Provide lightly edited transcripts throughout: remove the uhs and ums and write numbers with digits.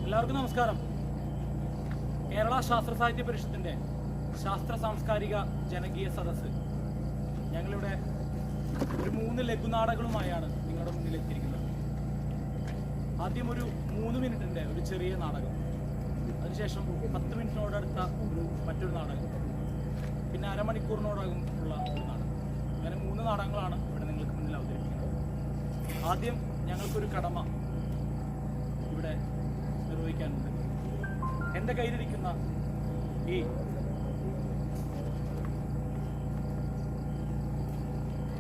എല്ലാവർക്കും നമസ്കാരം. കേരള ശാസ്ത്ര സാഹിത്യ പരിഷത്തിന്റെ ശാസ്ത്ര സാംസ്കാരിക ജനകീയ സദസ്സ് ഞങ്ങളിവിടെ ഒരു 3 ലഘുനാടകങ്ങളുമായാണ് നിങ്ങളുടെ മുന്നിൽ എത്തിയിരിക്കുന്നത്. ആദ്യം ഒരു 3 മിനിറ്റിന്റെ ഒരു ചെറിയ നാടകം, അതിനുശേഷം 10 മിനിറ്റിനോടടുത്ത മറ്റൊരു നാടകം, പിന്നെ അരമണിക്കൂറിനോടകം ഉള്ള ഒരു നാടകം. അങ്ങനെ 3 നാടകങ്ങളാണ് ഇവിടെ നിങ്ങൾക്ക് മുന്നിൽ അവതരിപ്പിക്കുന്നത്. ആദ്യം ഞങ്ങൾക്കൊരു കടമ ഇവിടെ നിർവഹിക്കാനുണ്ട്. എൻ്റെ കയ്യിലിരിക്കുന്ന ഈ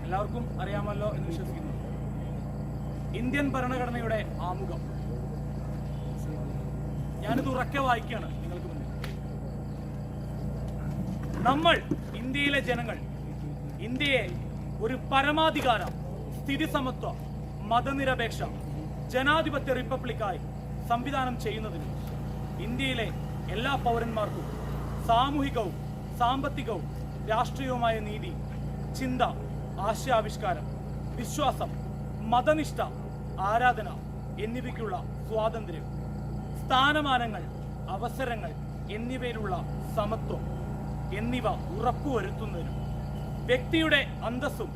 എല്ലാവർക്കും അറിയാമല്ലോ എന്ന് വിശ്വസിക്കുന്നു, ഇന്ത്യൻ ഭരണഘടനയുടെ ആമുഖം. ഞാനിത് ഉറക്കെ വായിക്കുകയാണ് നിങ്ങൾക്ക് മുന്നിൽ. നമ്മൾ ഇന്ത്യയിലെ ജനങ്ങൾ ഇന്ത്യയെ ഒരു പരമാധികാര, സ്ഥിതിസമത്വ, മതനിരപേക്ഷ, ജനാധിപത്യ റിപ്പബ്ലിക്കായി സംവിധാനം ചെയ്യുന്നതിനും ഇന്ത്യയിലെ എല്ലാ പൗരന്മാർക്കും സാമൂഹികവും സാമ്പത്തികവും രാഷ്ട്രീയവുമായ നീതി, ചിന്ത, ആശയാവിഷ്കാരം, വിശ്വാസം, മതനിഷ്ഠ, ആരാധന എന്നിവയ്ക്കുള്ള സ്വാതന്ത്ര്യം, സ്ഥാനമാനങ്ങൾ, അവസരങ്ങൾ എന്നിവയിലുള്ള സമത്വം എന്നിവ ഉറപ്പുവരുത്തുന്നതിനും വ്യക്തിയുടെ അന്തസ്സും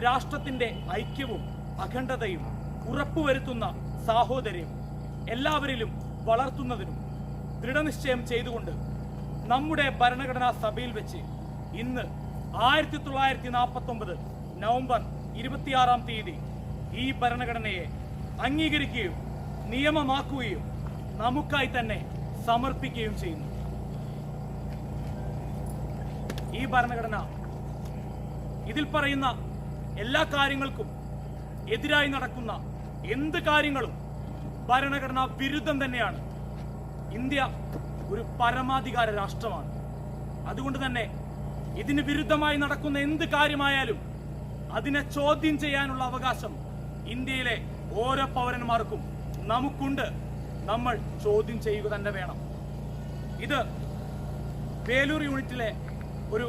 രാഷ്ട്രത്തിന്റെ ഐക്യവും അഖണ്ഡതയും ഉറപ്പുവരുത്തുന്ന സാഹോദര്യം എല്ലാവരിലും വളർത്തുന്നതിനും ദൃഢനിശ്ചയം ചെയ്തുകൊണ്ട് നമ്മുടെ ഭരണഘടനാ സഭയിൽ വെച്ച് ഇന്ന് 1949 നവംബർ 26-ാം തീയതി ഈ ഭരണഘടനയെ അംഗീകരിക്കുകയും നിയമമാക്കുകയും നമുക്കായി തന്നെ സമർപ്പിക്കുകയും ചെയ്യുന്നു. ഈ ഭരണഘടന ഇതിൽ പറയുന്ന എല്ലാ കാര്യങ്ങൾക്കും എതിരായി നടക്കുന്ന എന്ത് കാര്യങ്ങളും ഭരണഘടനാ വിരുദ്ധം തന്നെയാണ്. ഇന്ത്യ ഒരു പരമാധികാര രാഷ്ട്രമാണ്. അതുകൊണ്ട് തന്നെ ഇതിന് വിരുദ്ധമായി നടക്കുന്ന എന്ത് കാര്യമായാലും അതിനെ ചോദ്യം ചെയ്യാനുള്ള അവകാശം ഇന്ത്യയിലെ ഓരോ പൗരന്മാർക്കും നമുക്കുണ്ട്. നമ്മൾ ചോദ്യം ചെയ്യുക തന്നെ വേണം. ഇത് വേലൂർ യൂണിറ്റിലെ ഒരു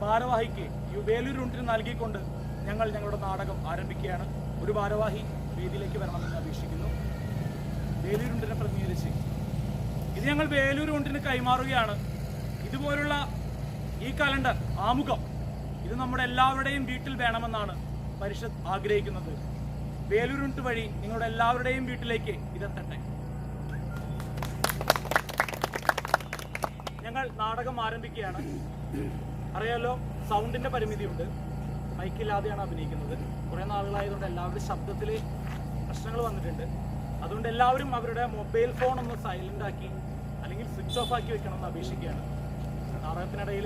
ഭാരവാഹിക്ക് വേലൂർ യൂണിറ്റിന് നൽകിക്കൊണ്ട് ഞങ്ങൾ ഞങ്ങളുടെ നാടകം ആരംഭിക്കുകയാണ്. ഒരു ഭാരവാഹി വേദിയിലേക്ക് വരണമെന്ന് അപേക്ഷിക്കുന്നു. വേലൂർ യൂണിറ്റിനെ പ്രതിനിധീകരിച്ച് ഇത് ഞങ്ങൾ വേലൂർ യൂണിറ്റിന് കൈമാറുകയാണ്. ഇതുപോലുള്ള ഈ കലണ്ടർ ആമുഖം ഇത് നമ്മുടെ എല്ലാവരുടെയും വീട്ടിൽ വേണമെന്നാണ് പരിഷത്ത് ആഗ്രഹിക്കുന്നത്. വേലൂർ യൂണിറ്റ് വഴി നിങ്ങളുടെ എല്ലാവരുടെയും വീട്ടിലേക്ക് ഇതെത്തട്ടെ. ഞങ്ങൾ നാടകം ആരംഭിക്കുകയാണ്. അറിയാലോ, സൗണ്ടിന്റെ പരിമിതിയുണ്ട്. മൈക്കില്ലാതെയാണ് അഭിനയിക്കുന്നത്. കുറേ നാളുകളായതുകൊണ്ട് എല്ലാവരുടെ ശബ്ദത്തിൽ പ്രശ്നങ്ങൾ വന്നിട്ടുണ്ട്. അതുകൊണ്ട് എല്ലാവരും അവരുടെ മൊബൈൽ ഫോൺ ഒന്ന് സൈലന്റ് ആക്കി അല്ലെങ്കിൽ സ്വിച്ച് ഓഫ് ആക്കി വെക്കണമെന്ന് അപേക്ഷിക്കുകയാണ്. നാടകത്തിനിടയിൽ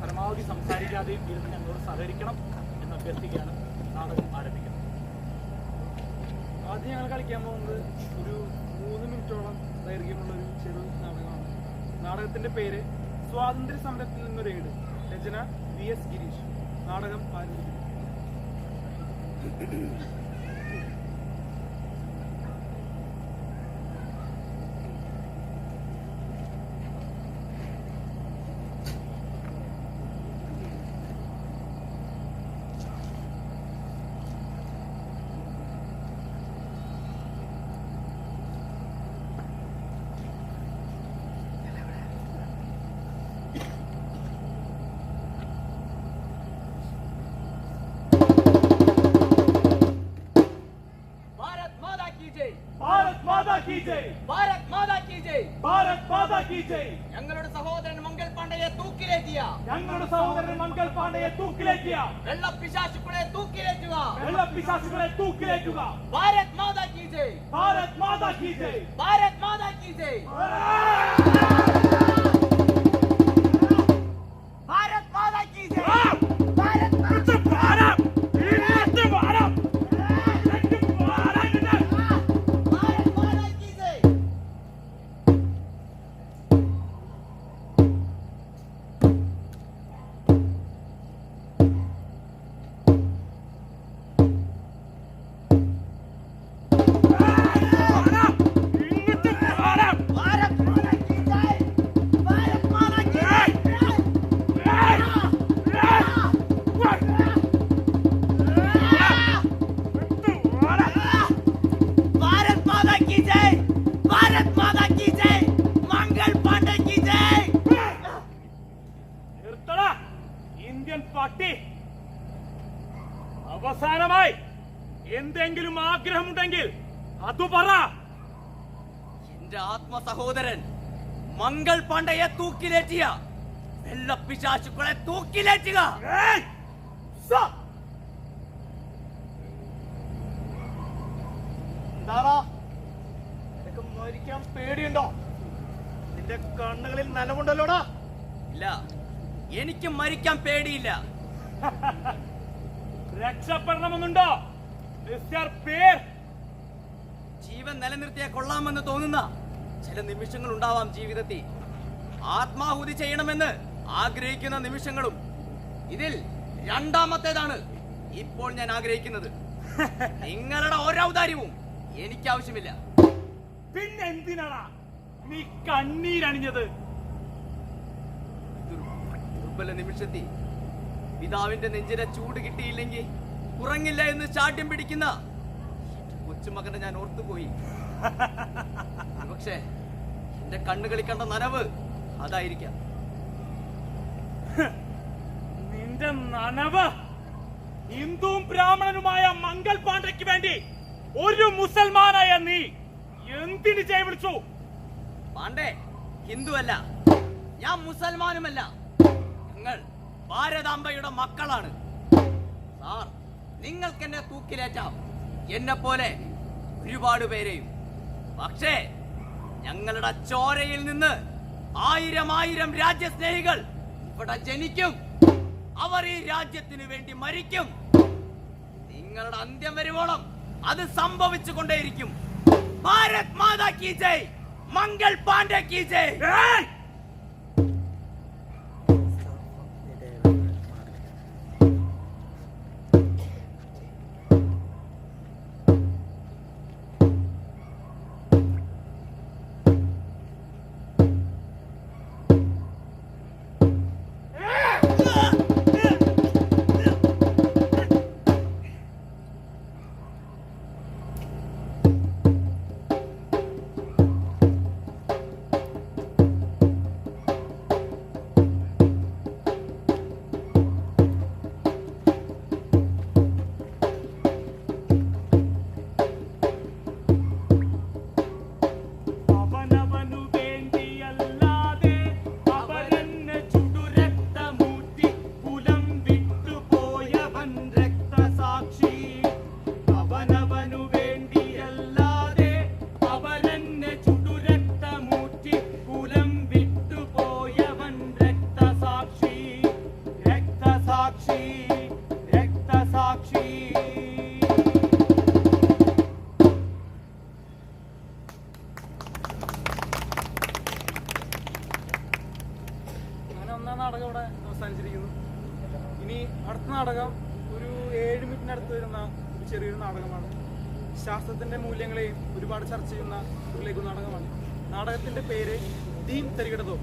പരമാവധി സംസാരിക്കാതെയും ഇരുന്ന് ഞങ്ങളോട് സഹകരിക്കണം എന്ന് അഭ്യർത്ഥിക്കുകയാണ്. നാടകം ആരംഭിക്കുന്നത്. ആദ്യം ഞങ്ങൾ കളിക്കാൻ പോകുന്നത് ഒരു 3 മിനിറ്റോളം ദൈർഘ്യമുള്ളൊരു ചെറു നാടകമാണ്. നാടകത്തിന്റെ പേര് സ്വാതന്ത്ര്യ സമരത്തിൽ നിന്നൊരു ഏട്. രചന VS ഗിരീഷ്. നാടകം ആരംഭിക്കുന്നു. ഞങ്ങളുടെ സഹോദരൻ മംഗൾ പാണ്ഡയെ തൂക്കിലേറ്റിയ വെള്ളപ്പിശാചുക്കളെ തൂക്കിലേറ്റുക. ഭാരത് മാതാ കി ജയ്. ഭാരത് മാതാ കി ജയ്. ഭാരത് മാതാ കി ജയ്. ഭാരത് മാതാ കി ജയ്. ഭാരത് പിശാചൻ പട്ടി. അവസാനമായി എന്തെങ്കിലും ആഗ്രഹമുണ്ടെങ്കിൽ അത് പറ. എന്റെ ആത്മസഹോദരൻ മംഗൾ പാണ്ഡയെ തൂക്കിലേറ്റിയ വെള്ളപ്പിശാചുക്കളെ തൂക്കിലേറ്റുക. എന്താടാ നിനക്ക് മരിക്കാൻ പേടിയുണ്ടോ? നിന്റെ കണ്ണുകളിൽ നനവുണ്ടല്ലോടാ. ഇല്ല, എനിക്ക് മരിക്കാൻ പേടിയില്ല. രക്ഷപ്പെടണമെന്നുണ്ടോ മിസ്റ്റർ പേർ? ജീവൻ നിലനിർത്തിയാൽ കൊള്ളാമെന്ന് തോന്നുന്ന ചില നിമിഷങ്ങൾ ഉണ്ടാവാം ജീവിതത്തിൽ. ആത്മാഹുതി ചെയ്യണമെന്ന് ആഗ്രഹിക്കുന്ന നിമിഷങ്ങളും ഇതിൽ രണ്ടാമത്തേതാണ് ഇപ്പോൾ ഞാൻ ആഗ്രഹിക്കുന്നത്. നിങ്ങളുടെ ഒരൗദാര്യവും എനിക്ക് ആവശ്യമില്ല. പിന്നെ എന്തിനാണ് നീ കണ്ണീരണിഞ്ഞത്? ദുർബല നിമിഷത്തിൽ പിതാവിന്റെ നെഞ്ചിലെ ചൂട് കിട്ടിയില്ലെങ്കിൽ ഉറങ്ങില്ല എന്ന് ചാട്യം പിടിക്കുന്ന കൊച്ചുമകനെ ഞാൻ ഓർത്തുപോയി. പക്ഷേ എന്റെ കണ്ണുകളിൽ കണ്ട നനവ് അതായിരിക്കാം. നിന്റെ നനവ് ഹിന്ദുവും ബ്രാഹ്മണനുമായ മംഗൾ പാണ്ഡയ്ക്ക് വേണ്ടി ഒരു മുസൽമാനായ നീ എന്തിന് ജയ് വിളിച്ചു? പാണ്ഡെ ഹിന്ദുവല്ല, ഞാൻ മുസൽമാനുമല്ല. ഞങ്ങൾ ഭാരതാംബയുടെ മക്കളാണ്. സാർ, നിങ്ങൾക്ക് എന്നെ തൂക്കിലേറ്റാം, എന്നെ പോലെ ഒരുപാട് പേരെയും. പക്ഷേ ഞങ്ങളുടെ ചോരയിൽ നിന്ന് ആയിരം ആയിരം രാജ്യസ്നേഹികൾ ഇവിടെ ജനിക്കും. അവർ ഈ രാജ്യത്തിന് വേണ്ടി മരിക്കും. നിങ്ങളുടെ അന്ത്യം വരുവോളം അത് സംഭവിച്ചു കൊണ്ടേയിരിക്കും. ഭാരത് മാതാ കി ജയ്, മംഗൾ പാണ്ഡെ കി ജയ്. നാടകം ഇവിടെ അവസാനിച്ചിരിക്കുന്നു. ഇനി അടുത്ത നാടകം ഒരു 7 മിനിറ്റിനടുത്ത് വരുന്ന ഒരു ചെറിയൊരു നാടകമാണ്. ശാസ്ത്രത്തിന്റെ മൂല്യങ്ങളെയും ഒരുപാട് ചർച്ച ചെയ്യുന്ന ഒരു ലഘു നാടകമാണ്. നാടകത്തിന്റെ പേര് ദീൻ തരികിടതോ.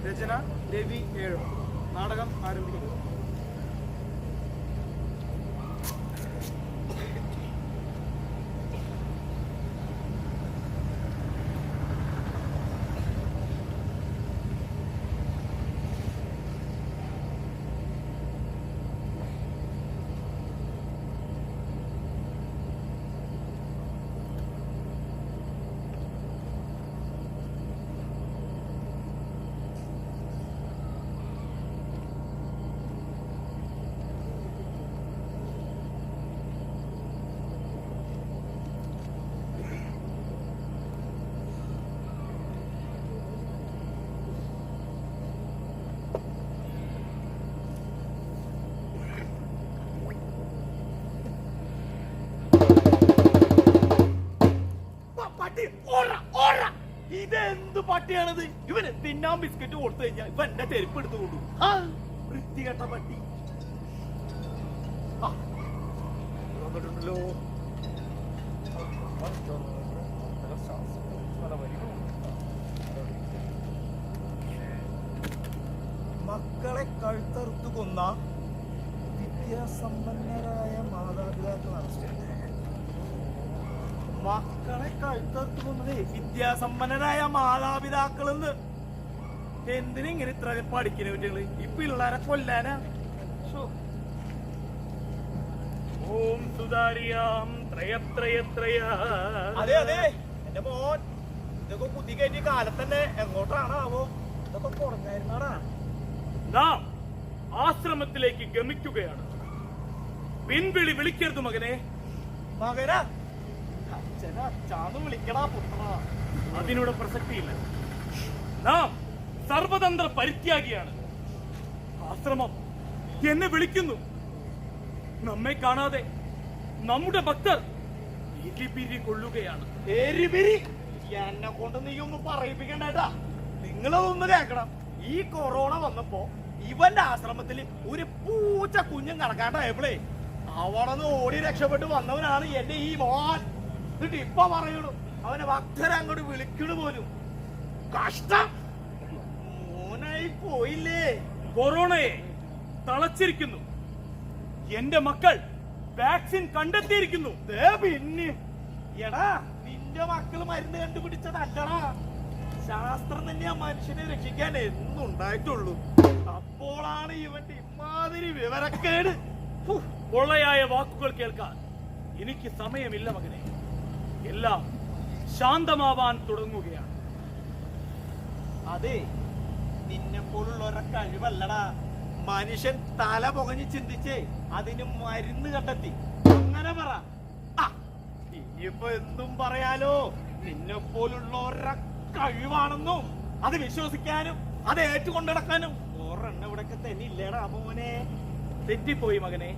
രചന രവി ഏഴോ. നാടകം ആരംഭിക്കുന്നു. ഇതെന്ത് പട്ടിയാണിത്? ഇവന് തിന്നാൻ ബിസ്ക്കറ്റ് കൊടുത്തു കഴിഞ്ഞാൽ ഇവ എന്റെ ചെരുപ്പ് എടുത്തു കൊണ്ടു. വൃത്തികെട്ട പട്ടി. വന്നിട്ടുണ്ടല്ലോ. മക്കളെ കഴുത്തറുത്തു കൊന്ന വിദ്യാസമ്പന്നരായ മാതാപിതാക്കളാണ്. മക്കളെ കഴുത്തറുത്തു കൊന്നതേ വിദ്യാസമ്പന്നരായ മാതാപിതാക്കളെന്ന്. എന്തിനിങ്ങനെ ഇത്ര പഠിക്കുന്ന കുട്ടികള് ഈ പിള്ളേരെ കൊല്ലാനാ? സുതാരിയാം ത്രയത്രയത്രയ. അതെ അതെ എന്റെ മോൻ ഇതൊക്കെ കുത്തി കയറ്റിയ കാലത്തന്നെ എങ്ങോട്ടാണാവോ ഇതൊക്കെ കുറഞ്ഞായിരുന്നാടാ. നാം ആശ്രമത്തിലേക്ക് ഗമിക്കുകയാണ്. പിൻവിളി വിളിക്കരുത് മകനെ. മകനാ അച്ഛനാ അച്ഛാന്ന് വിളിക്കടാ പുത്രനാ. അതിനോട് പ്രസക്തിയില്ല. നാം സർവതന്ത്ര പരിത്യാഗിയാണ്. ആശ്രമം എന്നെ വിളിക്കുന്നു. നമ്മെ കാണാതെ നമ്മുടെ ഭക്തർ പിരി കൊള്ളുകയാണ്. എരിപിരി എന്നെ കൊണ്ട് നീ ഒന്നും പറയിപ്പിക്കണ്ടേട്ടാ. നിങ്ങളതൊന്ന് കേക്കണം. ഈ കൊറോണ വന്നപ്പോ ഇവന്റെ ആശ്രമത്തിൽ ഒരു പൂച്ച കുഞ്ഞും കണക്കാട്ടായപ്പോഴേ അവിടെ നിന്ന് ഓടി രക്ഷപ്പെട്ട് വന്നവനാണ് എന്റെ ഈ മോൻ. എന്നിട്ട് ഇപ്പൊ പറയണു അവനെ ഭക്തരെ അങ്ങോട്ട് വിളിക്കണു പോലും. കഷ്ടം മോനായി പോയില്ലേ. കൊറോണയെ തളച്ചിരിക്കുന്നു. എന്റെ മക്കൾ വാക്സിൻ കണ്ടെത്തിയിരിക്കുന്നു. ദേ പിന്നെ എടാ നിന്റെ മക്കള് മരുന്ന് കണ്ടുപിടിച്ചതല്ലടാ. ശാസ്ത്രം തന്നെയാ മനുഷ്യനെ രക്ഷിക്കാൻ എന്നുണ്ടായിട്ടുള്ളൂ. അപ്പോഴാണ് ഇവന്റെ ഇമാതിരി വിവരക്കേട്. പൊള്ളയായ വാക്കുകൾ കേൾക്കാൻ എനിക്ക് സമയമില്ല മകനെ. എല്ലാം ശാന്തമാവാൻ തുടങ്ങുകയാണ്. അതെ നിന്നെ പോലുള്ള ഒരു കഴിവല്ലടാ. മനുഷ്യൻ തല പുകഞ്ഞ് ചിന്തിച്ചേ അതിന് മരുന്ന് കണ്ടെത്തി. അങ്ങനെ പറ. ഇനിയിപ്പോ എന്തും പറയാലോ. നിന്നെ പോലുള്ള ഒരു കഴിവാണെന്നും അത് വിശ്വസിക്കാനും അത് ഏറ്റുകൊണ്ട് നടക്കാനും ഒരെണ്ണം ഇവിടൊക്കെ തന്നെ ഇല്ലേടാ മോനെ. തെറ്റിപ്പോയി മകനെ.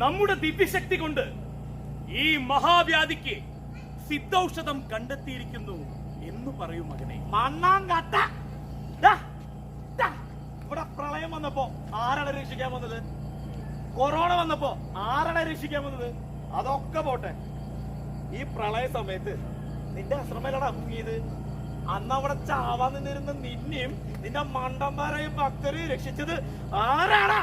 നമ്മുടെ ദിവ്യശക്തി കൊണ്ട് ഈ മഹാവ്യാധിക്ക് സിദ്ധൌഷധം കണ്ടെത്തിയിരിക്കുന്നു എന്ന് പറയൂ മകനെ. മണ്ണാങ്കട്ട. ഇവിടെ പ്രളയം വന്നപ്പോ ആരാണ് രക്ഷിക്കാൻ വന്നത്? കൊറോണ വന്നപ്പോ ആരാണ് രക്ഷിക്കാൻ വന്നത്? അതൊക്കെ പോട്ടെ. ഈ പ്രളയ സമയത്ത് നിന്റെ ആശ്രമയിലടാ മുങ്ങിയത്. അന്ന് അവിടെ ചാവാൻ നിന്നിരുന്ന നിന്നെയും നിന്റെ മണ്ടന്മാരെയും ഭക്തരെയും രക്ഷിച്ചത് ആരാടാ?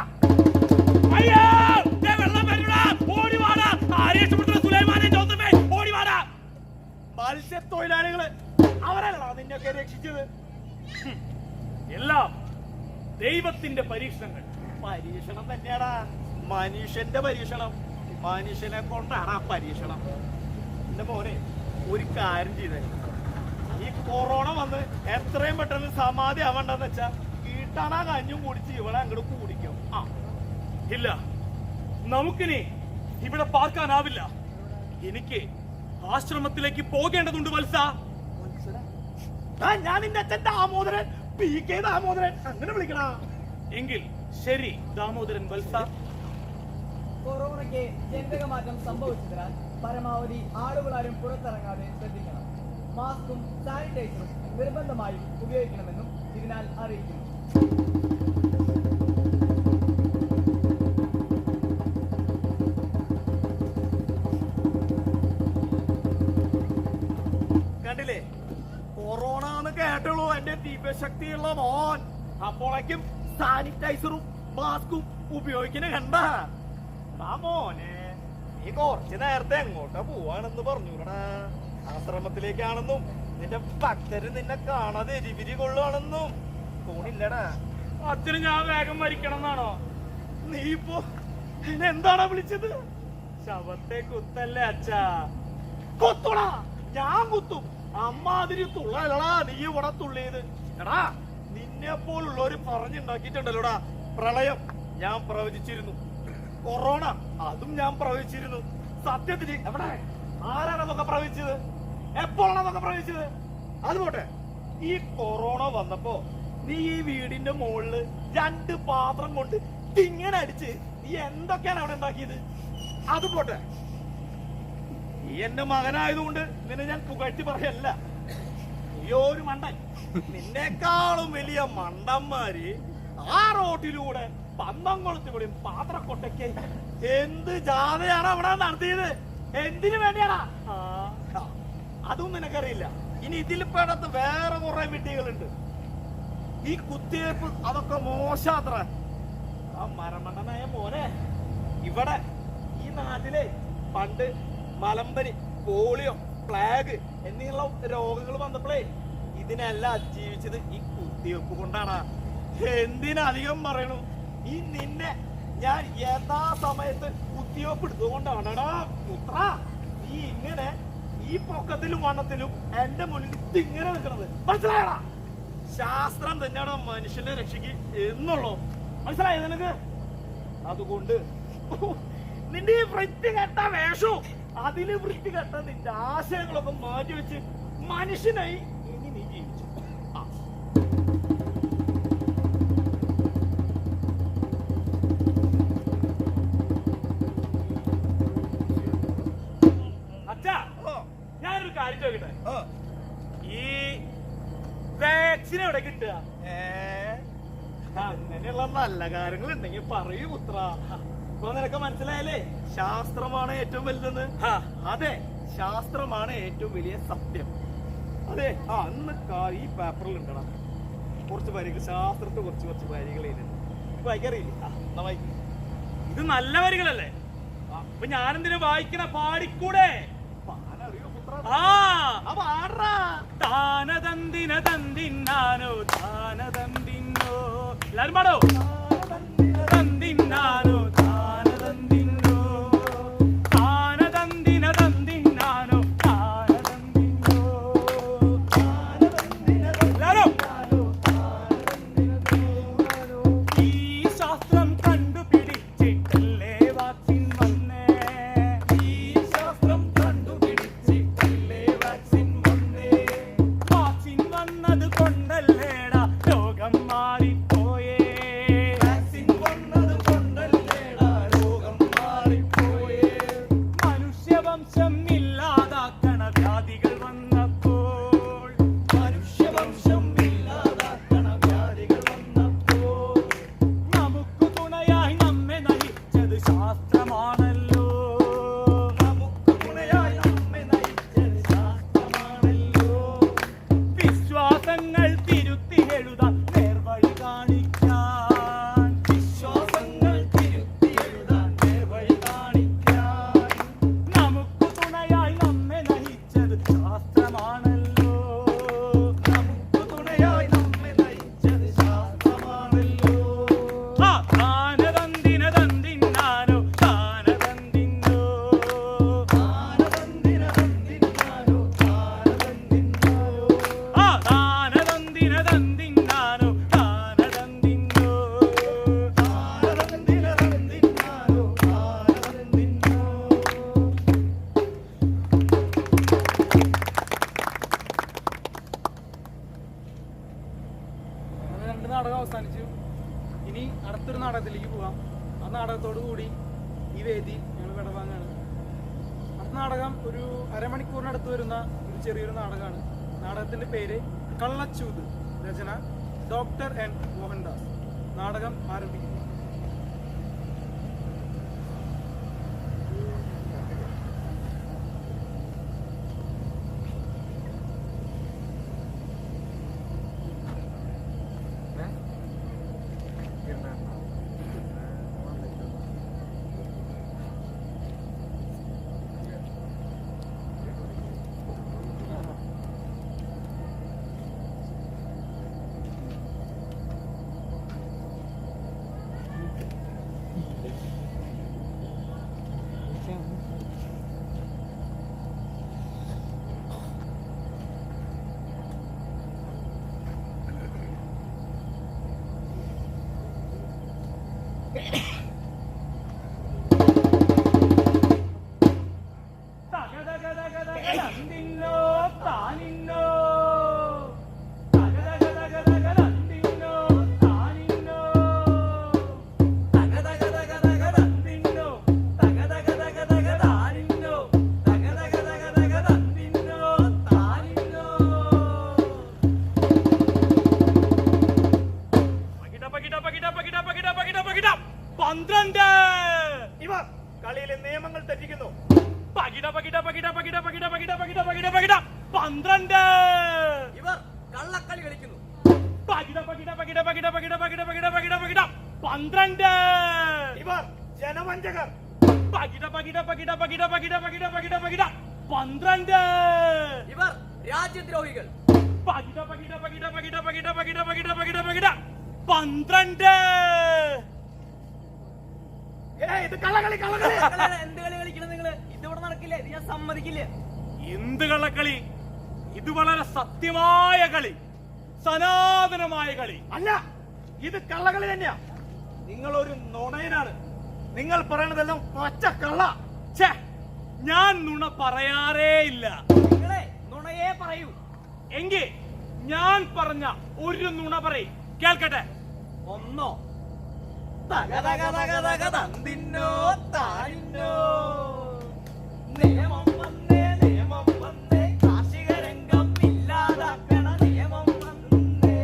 മത്സ്യത്തൊഴിലാളികള് അവരല്ലടാ നിന്നെയൊക്കെ രക്ഷിച്ചത്. എല്ലാം ദൈവത്തിന്റെ പരീക്ഷണങ്ങൾ. പരീക്ഷണം തന്നെയാടാ മനുഷ്യന്റെ പരീക്ഷണം. മനുഷ്യനെ കൊണ്ടാണ് ആ പരീക്ഷണം. എന്റെ മോനെ ഒരു കാര്യം ചെയ്തേ. ഈ കൊറോണ വന്ന് എത്രയും പെട്ടെന്ന് സമാധി ആവണ്ടെന്ന് വെച്ചാ വീട്ടാണാ കഞ്ഞും കുടിച്ച് ഇവിടെ അങ്ങോട്ട് കുടിക്കും. ഇല്ല, നമുക്കിനി ഇവിടെ പാർക്കാനാവില്ല. എനിക്ക് ആശ്രമത്തിലേക്ക് പോകേണ്ടതുണ്ട് വത്സ. ഞാൻ നിന്റെ അച്ഛൻ ദാമോദരൻ, PK ദാമോദരൻ അങ്ങനെ വിളിക്കണ. എങ്കിൽ ശരി ദാമോദരൻ വത്സ. കൊറോണയ്ക്ക് ജനിതകമാറ്റം സംഭവിച്ചതിനാൽ പരമാവധി ആളുകളാരും പുറത്തിറങ്ങാതെ ശ്രദ്ധിക്കണം. മാസ്കും സാനിറ്റൈസറും നിർബന്ധമായും ഉപയോഗിക്കണമെന്നും ഇതിനാൽ അറിയിക്കുന്നു. കണ്ടില്ലേ, കൊറോണ എന്ന് കേട്ടുള്ളൂ എന്റെ ദിവ്യശക്തിയുള്ള മോൻ. അപ്പോഴേക്കും സാനിറ്റൈസറും മാസ്കും ഉപയോഗിക്കുന്ന കണ്ട. മോനെ നീ കുറച്ചു നേരത്തെ എങ്ങോട്ടാ പോവാണെന്ന് പറഞ്ഞൂടാ. ആശ്രമത്തിലേക്കാണെന്നും നിന്റെ ഭക്തര് നിന്നെ കാണാതെ എരിപിരി കൊള്ളുവാണെന്നും തോന്നില്ലടാ. അച്ഛന് ഞാൻ വേഗം മരിക്കണം എന്നാണോ? നീ ഇപ്പോ എന്നെ എന്താടാ വിളിച്ചത്? ശവത്തെ കുത്തല്ലേ അച്ഛാ? കൊത്തുടാ, ഞാൻ കുത്തും. അമ്മാതിരി തുള്ളലടാ നീ ഇവിടെ തുള്ളിയത്. എടാ നിന്നെ പോലുള്ളവര് പറഞ്ഞുണ്ടാക്കിയിട്ടുണ്ടല്ലോടാ. പ്രളയം ഞാൻ പ്രവചിച്ചിരുന്നു, കൊറോണ അതും ഞാൻ പ്രവചിച്ചിരുന്നു. സത്യത്തിന് എവിടെ ആരാണ് അതൊക്കെ പ്രവചിച്ചത്? എപ്പോഴാണ് അതൊക്കെ പ്രവചിച്ചത്? അതുപോട്ടെ, ഈ കൊറോണ വന്നപ്പോ നീ ഈ വീടിന്റെ മുകളില് 2 പാത്രം കൊണ്ട് ഇങ്ങനെ അടിച്ച് നീ എന്തൊക്കെയാണ് അവിടെ ഉണ്ടാക്കിയത്? അതുപോട്ടെ, നീ എന്റെ മകനായതുകൊണ്ട് നിന്നെ ഞാൻ പുകഴ്ത്തി പറയല്ല. നീയോ ഒരു മണ്ടൻ. നിന്നെക്കാളും വലിയ മണ്ടന്മാര് ആ റോട്ടിലൂടെ പന്തം കൊളുത്തുകൂടിയും പാത്രക്കൊട്ടയ്ക്ക് എന്ത് ജാഥയാണ് അവിടെ നടത്തിയത്? എന്തിനു വേണ്ടിയാടാ? അതും നിനക്കറിയില്ല. ഇനി ഇതിൽ പെടത്ത് വേറെ കുറെ വിഡ്ഢികളുണ്ട്. ഈ കുത്തിവയ്പ്പ് അതൊക്കെ മോശാത്ര. ആ മരമണ്ടനായ മോനെ, ഇവിടെ ഈ നാട്ടിലെ പണ്ട് മലമ്പനി, പോളിയോ, പ്ലാഗ് എന്നിങ്ങനെയുള്ള രോഗങ്ങൾ വന്നപ്പോഴേ ഇതിനെല്ലാം അതിജീവിച്ചത് ഈ കുത്തിവയ്പ്പ് കൊണ്ടാണ്. എന്തിനധികം പറയണു? ഈ നിന്നെ ഞാൻ യഥാ സമയത്ത് കുത്തിവെപ്പെടുത്തുകൊണ്ടാണടാ പുത്ര നീ ഇങ്ങനെ ഈ പൊക്കത്തിലും വണ്ണത്തിലും എന്റെ മുന്നിൽ ഇങ്ങനെ നിൽക്കുന്നത്. മനസ്സിലായടാ? ശാസ്ത്രം തന്നെയാണ് മനുഷ്യനെ രക്ഷിക്ക് എന്നുള്ളൂ. മനസ്സിലായോ നിനക്ക്? അതുകൊണ്ട് നിന്റെ ഈ വൃത്തികെട്ട വേഷവും അതില് വൃത്തികെട്ട നിന്റെ ആശയങ്ങളൊക്കെ മാറ്റിവെച്ച് മനുഷ്യനായി ഇനി നീ ജീവിച്ചു. അച്ഛാ, ഞാനൊരു കാര്യം ചോദിക്കട്ടെ. ഈ വാക്സിൻ എവിടെ കിട്ടുക? അങ്ങനെയുള്ള നല്ല കാര്യങ്ങൾ ഉണ്ടെങ്കിൽ പറയൂ പുത്ര. ഇപ്പൊ നിനക്ക് മനസ്സിലായല്ലേ ശാസ്ത്രമാണ് ഏറ്റവും വലുതെന്ന്? അതെ, ശാസ്ത്രമാണ് ഏറ്റവും വലിയ സത്യം. അതെ, അന്ന് ഈ പേപ്പറിൽ ഉണ്ടണം കുറച്ച് വരികൾ, ശാസ്ത്രത്തെ കുറച്ച് വരികൾ വായിക്കറിയില്ലേ? ഇത് നല്ല വരികളല്ലേ? അപ്പൊ ഞാനെന്തിനു വായിക്കണ? പാടിക്കൂടെ? താനതന്തിന തന്തിന്നാനോ താനതന്തിന്നോ. എല്ലാരും പാടോ. തന്തിന്നാനോ താനതന്തിന്നോ താനതന്തിന തന്തിന്നാനോ താനതന്തിന്നോ. എല്ലാരും ഈ ശാസ്ത്രം കണ്ടുപിടിച്ചിട്ടല്ലേ വാക്സിൻ വന്നേ. ഈ ശാസ്ത്രം കണ്ടുപിടിച്ചിട്ടല്ലേ വാക്സിൻ വന്നേ. വാക്സിൻ വന്നത് കൊണ്ടല്ലേടാ രോഗം മാറിപ്പോയേ. വാക്സിൻ വന്നത് കൊണ്ടല്ലേടാ രോഗം മാറിപ്പോയേ. മനുഷ്യവംശം ഇല്ലാതാക്കണ വ്യാധികൾ വന്നപ്പോൾ. മനുഷ്യവംശം ഇല്ലാതാക്കണ വ്യാധികൾ വന്നപ്പോൾ നമുക്ക് തുണയായി നമ്മെ നയിച്ചത് ശാസ്ത്രമാണല്ലോ. നമുക്ക് തുണയായി നമ്മെ നയിച്ചത് ശാസ്ത്രമാണല്ലോ. വിശ്വാസങ്ങൾ തിരുത്തി എഴുതാൻ നേർവഴി കാണിക്കാൻ. വിശ്വാസങ്ങൾ തിരുത്തി എഴുതാൻ നേർവഴി കാണിക്കാൻ നമുക്ക് തുണയായി നമ്മെ നയിച്ചത് ശാസ്ത്രമാണല്ലോ. നമുക്ക് തുണയായി നമ്മെ നയിച്ചത് ശാസ്ത്രമാണല്ലോ. താനതന്തിന തന്തിന്നാനോ താനതന്തിന്നോ താനതന്തിന തന്തിന്നാനോ താനതന്തിന്നോ. താനതന്തിന തന്തിന്നാനോ താനതന്തിന്നോ താനതന്തിന തന്തിന്നാനോ താനതന്തിന്നോ. രണ്ട് നാടകം അവസാനിച്ചു. ഇനി അടുത്തൊരു നാടകത്തിലേക്ക് പോവാം. ആ നാടകത്തോടു കൂടി ഈ വേദി ഞങ്ങൾ വിടവാങ്ങാണ്. അടുത്ത നാടകം ഒരു അരമണിക്കൂറിനടുത്ത് വരുന്ന ഒരു ചെറിയൊരു നാടകമാണ്. നാടകത്തിന്റെ പേര് കള്ളച്ചൂത്. രചന ഡോക്ടർ എൻ മോഹൻദാസ്. നാടകം ആരംഭിക്കുന്നു. തകതകതകതകതന്തിന്നോ താനിന്നോ. തകതകതകതകതന്തിന്നോ താനിന്നോ. തകതകതകതകതന്തിന്നോ തകതകതകതകതാനിന്നോ. തകതകതകതകതന്തിന്നോ താനിന്നോ. പകിട പകിട പകിട പകിട പകിട പകിട പകിട 12. ഇവർ കളിയിലെ നിയമങ്ങൾ തെറ്റിക്കുന്നു. പകിട പകിട പകിട പകിട പകിട പകിട പകിട പകിട പകിട 12. ഇവർ കള്ളക്കളി കളിക്കുന്നു. പകിട പകിട പകിട പകിട പകിട പകിട പകിട പകിട പകിട 12. ഇവർ ജനവഞ്ചകർ. പകിട പകിട പകിട പകിട പകിട പകിട പകിട പകിട 12. ഇവർ രാജ്യദ്രോഹികൾ. പകിട പകിട പകിട പകിട പകിട പകിട പകിട പകിട പകിട 12. ഇത് കള്ളകളി കള്ളകളി. എന്ത് കളി കളിക്കണം നിങ്ങള്? ഇതിവിടെ നടക്കില്ല, ഇത് ഞാൻ സമ്മതിക്കില്ല. എന്ത് കള്ളക്കളി? ഇത് വളരെ സത്യമായ കളി, സനാതനമായ കളി. അല്ല, ഇത് കള്ളകളി തന്നെയാ. നിങ്ങൾ ഒരു നുണയനാണ്. നിങ്ങൾ പറയണതെല്ലാം പച്ച കള്ള. ഛേ, ഞാൻ നുണ പറയാറേ ഇല്ല. നിങ്ങളെ നുണയെ പറയൂ. എങ്കിൽ ഞാൻ പറഞ്ഞ ഒരു നുണ പറയും, കേൾക്കട്ടെ. ഒന്നോ തക തക തക തക തന്തിന്നോ താനിന്നോ നിയമം വന്നേ കാർഷിക രംഗം ഇല്ലാതാക്കണ നിയമം വന്നേ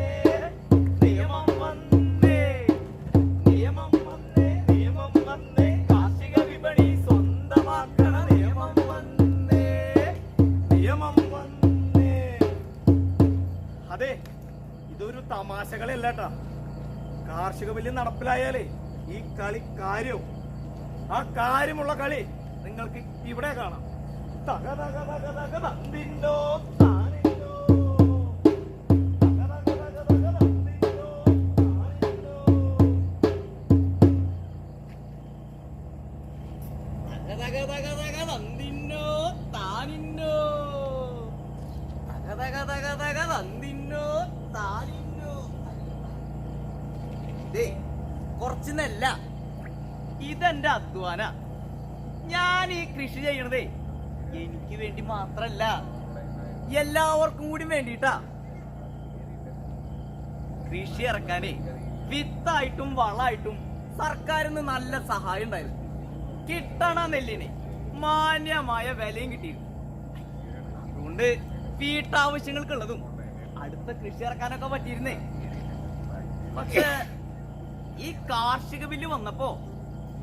കാർഷിക വിപണി സ്വന്തമാക്കണ നിയമം വന്നേ. അതെ, ഇതൊരു തമാശകളല്ല. കാർഷിക ബില്ല് നടപ്പിലായാലേ ഈ കളി കാര്യവും. ആ കാര്യമുള്ള കളി നിങ്ങൾക്ക് ഇവിടെ കാണാം. തക തക തക തക തന്തിന്നോ താനിന്നോ. തക തക തക തക തന്തിന്നോ താനിന്നോ. തക തക തക തക തന്തിന്നോ താനിന്നോ. തക തക തക തക തന്തിന്നോ താനിന്നോ. കുറച്ചെന്നല്ല, ഇതെന്റെ അധ്വാന. ഞാൻ ഈ കൃഷി ചെയ്യണതേ എനിക്ക് വേണ്ടി മാത്രല്ല, എല്ലാവർക്കും കൂടി വേണ്ടിട്ടാ. കൃഷി ഇറക്കാനേ വിത്തായിട്ടും വളമായിട്ടും സർക്കാരിൽ നിന്ന് നല്ല സഹായം ഉണ്ടായിരുന്നു. കിട്ടണ നെല്ലിന് മാന്യമായ വിലയും കിട്ടിയിരുന്നു. അതുകൊണ്ട് വീട്ടാവശ്യങ്ങൾക്കുള്ളതും അടുത്ത കൃഷി ഇറക്കാനൊക്കെ പറ്റിയിരുന്നേ. പക്ഷേ ഈ കാർഷിക ബില്ല് വന്നപ്പോ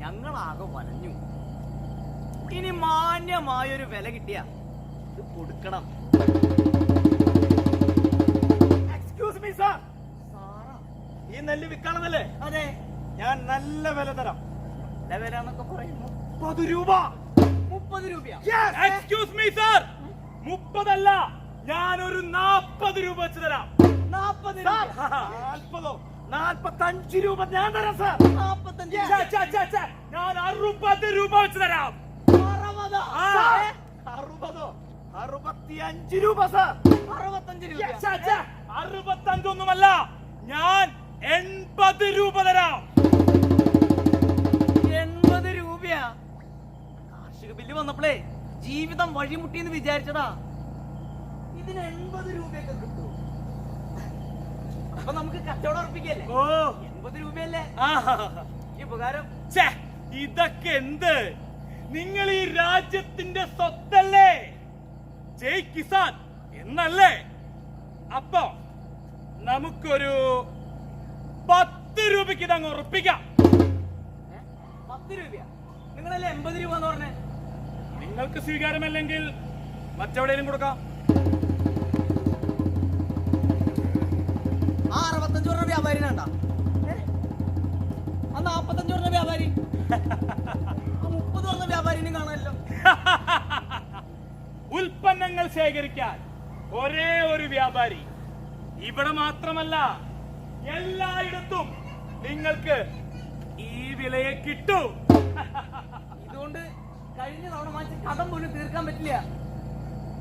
ഞങ്ങളാകെ വലഞ്ഞു. ഇനി മാന്യമായൊരു വില കിട്ടിയ ഇത് കൊടുക്കണം. എക്സ്ക്യൂസ് മീ സാർ, സാറാ? ഈ നെല്ല് വിൽക്കണമെന്നല്ലേ? അതെ. ഞാൻ നല്ല വില തരാം. നല്ല വില എന്നൊക്കെ പറയുന്നു. 30 രൂപ. 30 രൂപയാ? എക്സ്ക്യൂസ് മീ സാർ, 30 അല്ല, ഞാനൊരു 40 രൂപ വെച്ച് തരാം. 40 സാർ, രൂപ? 45 രൂപ ഞാൻ തരാം സാർ. 45 ഛെ, ഛെ, ഛെ, ഛെ, ഞാൻ 60 രൂപ വെച്ച് തരാം. 60? ആ. സാർ, 60, 65 രൂപ സാർ. 65 രൂപ? ഛെ, ഛെ, 65 ഒന്നുമല്ല, ഞാൻ 80 രൂപ തരാം. 80 രൂപയാ? കാർഷിക ബില്ല് വന്നപ്പോഴേ ജീവിതം വഴിമുട്ടിയെന്ന് വിചാരിച്ചതാ. ഇതിന് 80 രൂപയൊക്കെ കിട്ടും. അപ്പൊ നമുക്ക് കച്ചവടം ഉറപ്പിക്കല്ലേ? ഓ, 80 രൂപയല്ലേ ആഹാ. ഈ ഉപകാരം? ഛെ, ഇതൊക്കെ എന്ത്? നിങ്ങൾ ഈ രാജ്യത്തിന്റെ സ്വത്തല്ലേ? ജയ് കിസാൻ എന്നല്ലേ? അപ്പൊ നമുക്കൊരു 10 രൂപയ്ക്ക് ഇതങ്ങ് ഉറപ്പിക്കാം. 10 രൂപയാ? നിങ്ങളല്ലേ 80 രൂപ എന്ന് പറഞ്ഞേ? നിങ്ങൾക്ക് സ്വീകാര്യമല്ലെങ്കിൽ മറ്റെവിടെയും കൊടുക്കാം. ആ 65 രൂപ വ്യാപാരിനാണ്ട? ആ 45 രൂപ വ്യാപാരി? ആ 30 രൂപ വ്യാപാരിനും കാണാമല്ലോ. ഉൽപ്പന്നങ്ങൾ ശേഖരിക്കാൻ ഒരേ ഒരു വ്യാപാരി. ഇവിടെ മാത്രമല്ല, എല്ലായിടത്തും നിങ്ങൾക്ക് ഈ വിലയെ കിട്ടൂ. ഇതുകൊണ്ട് കഴിഞ്ഞ തവണ വാങ്ങിച്ച കടം പോലും തീർക്കാൻ പറ്റില്ല.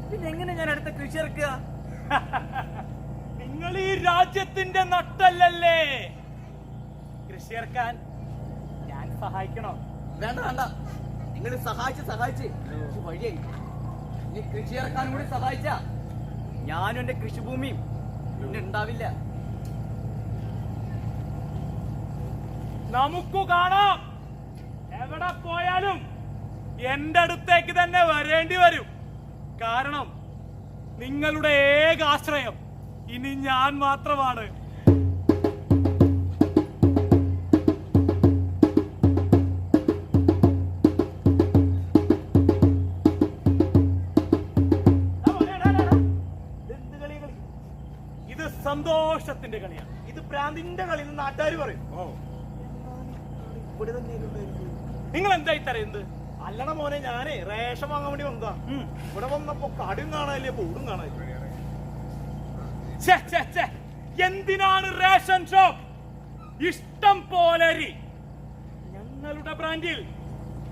പിന്നെ എങ്ങനെ ഞാൻ അടുത്ത കൃഷി ഇറക്കുക? നിങ്ങൾ ഈ രാജ്യത്തിന്റെ നട്ടല്ലല്ലേ? കൃഷി ഇറക്കാൻ ഞാൻ സഹായിക്കണോ? വേണ്ട വേണ്ട, നിങ്ങൾ സഹായിച്ച് ഇത് വഴിയായി. ഇനി കൃഷി ഇറക്കാൻ കൂടി സഹായിച്ച ഞാനും എന്റെ കൃഷിഭൂമിയും പിന്നെ ഉണ്ടാവില്ല. നമുക്കു കാണാം. എവിടെ പോയാലും എന്റെ അടുത്തേക്ക് തന്നെ വരേണ്ടി വരും. കാരണം നിങ്ങളുടെ ഏക ആശ്രയം ഇനി ഞാൻ മാത്രമാണ്. ഇത് സന്തോഷത്തിന്റെ കളിയാണ്. ഇത് പ്രാന്തിന്റെ കളി എന്ന് നാട്ടുകാർ പറയും. ഇവിടെ തന്നെ നിങ്ങൾ എന്തായി തരുന്നത്? അല്ലട മോനെ, ഞാനേ റേഷൻ വാങ്ങാൻ വേണ്ടി വന്നതാ. ഇവിടെ വന്നപ്പോ കടും കാണാനില്ലേ, ബോർഡും കാണാനില്ല. ഛെ, ഛെ, ഛെ. എന്തിനാണ് റേഷൻ ഷോപ്പ്? ഇഷ്ടം പോലെ അരി. ഞങ്ങളുടെ ബ്രാൻഡിൽ.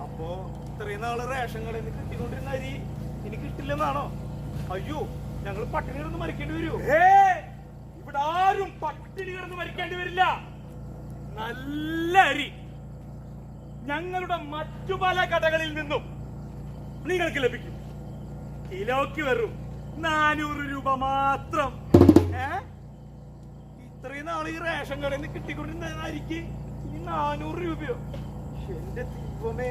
അപ്പോ ഇത്രയും നാള് റേഷൻ കടയിൽ നിന്ന് കിട്ടിക്കൊണ്ടിരുന്ന അരി ഇനി കിട്ടില്ലെന്നാണോ? അയ്യോ, ഞങ്ങൾ പട്ടിണി കിടന്ന് മരിക്കേണ്ടി വരുമോ? ഇവിടെ ആരും പട്ടിണി കിടന്ന് മരിക്കേണ്ടി വരില്ല. നല്ല അരി ഞങ്ങളുടെ മറ്റു പല കടകളിൽ നിന്നും നിങ്ങൾക്ക് ലഭിക്കും. കിലോയ്ക്ക് വെറും 400 രൂപ മാത്രം. ഇത്രയും നാള് ഈ റേഷൻ കടയിൽ നിന്ന് കിട്ടിക്കൊണ്ടിരുന്ന അരിക്ക് ഇനി 400 രൂപയോ? എന്റെ ദൈവമേ,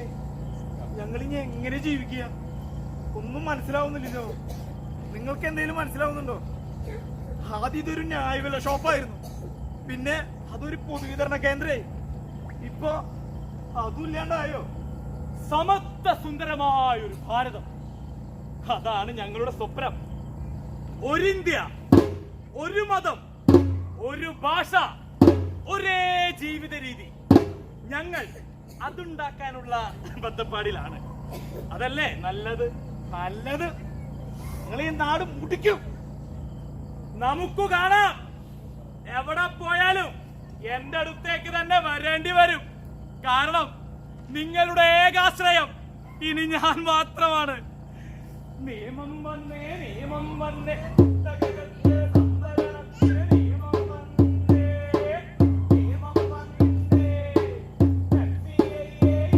ഞങ്ങൾ ഇനി എങ്ങനെ ജീവിക്കുക? ഒന്നും മനസ്സിലാവുന്നില്ലല്ലോ. നിങ്ങൾക്ക് എന്തെങ്കിലും മനസ്സിലാവുന്നുണ്ടോ? ആദ്യം ഇതൊരു ന്യായവില ഷോപ്പായിരുന്നു, പിന്നെ അതൊരു പൊതുവിതരണ കേന്ദ്രമായി, ഇപ്പൊ അതും ഇല്ലാണ്ടായോ? സമത്വ സുന്ദരമായ ഒരു ഭാരതം, അതാണ് ഞങ്ങളുടെ സ്വപ്നം. ഒരു ഇന്ത്യ, ഒരു മതം, ഒരു ഭാഷ, ഒരേ ജീവിത രീതി. ഞങ്ങൾ അതുണ്ടാക്കാനുള്ള ബദ്ധപ്പാടിലാണ്. അതല്ലേ നല്ലത്? നല്ലത്. നിങ്ങൾ ഈ നാട് മുടിക്കും. നമുക്ക് കാണാം. എവിടെ പോയാലും എന്റെ അടുത്തേക്ക് തന്നെ വരേണ്ടി വരും. കാരണം നിങ്ങളുടെ ഏകാശ്രയം ഇനി ഞാൻ മാത്രമാണ്. നിയമം വന്നേ, നിയമം വന്നേ, തകർത്തേ സംവരണത്തിന് നിയമം വന്നേ, നിയമം വന്നേ, FCA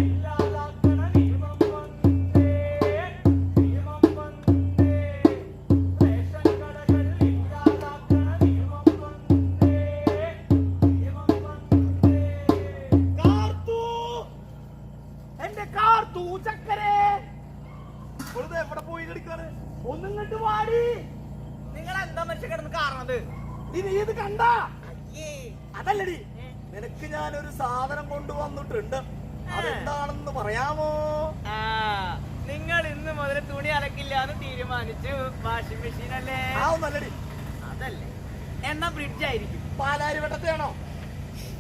ഇല്ലാതാക്കണ നിയമം വന്നേ, നിയമം വന്നേ, റേഷൻ കടകൾ ഇല്ലാതാക്കണ നിയമം വന്നേ, നിയമം വന്നേ. കാർത്തു, എന്റെ കാർത്തു ചക്കരെ, വെറുതെ എവിടെ പോയി കളിക്കാണ്? ഒന്നും കണ്ടു പാടി. നിങ്ങൾ എന്താ മനുഷ്യ കിടന്ന് കാണുന്നത്? നീ ഇത് കണ്ട? അതല്ലടി, നിനക്ക് ഞാനൊരു സാധനം കൊണ്ടുവന്നിട്ടുണ്ട്. അതെന്താണെന്ന് പറയാമോ? നിങ്ങൾ ഇന്ന് മുതൽ തുണി അലക്കില്ലാന്ന് തീരുമാനിച്ചു. വാഷിംഗ് മെഷീൻ അല്ലേ? ആവുന്നല്ലടി. അതല്ലേ, എന്നാ ഫ്രിഡ്ജ് ആയിരിക്കും. പാലാരി വെട്ടത്തെയാണോ?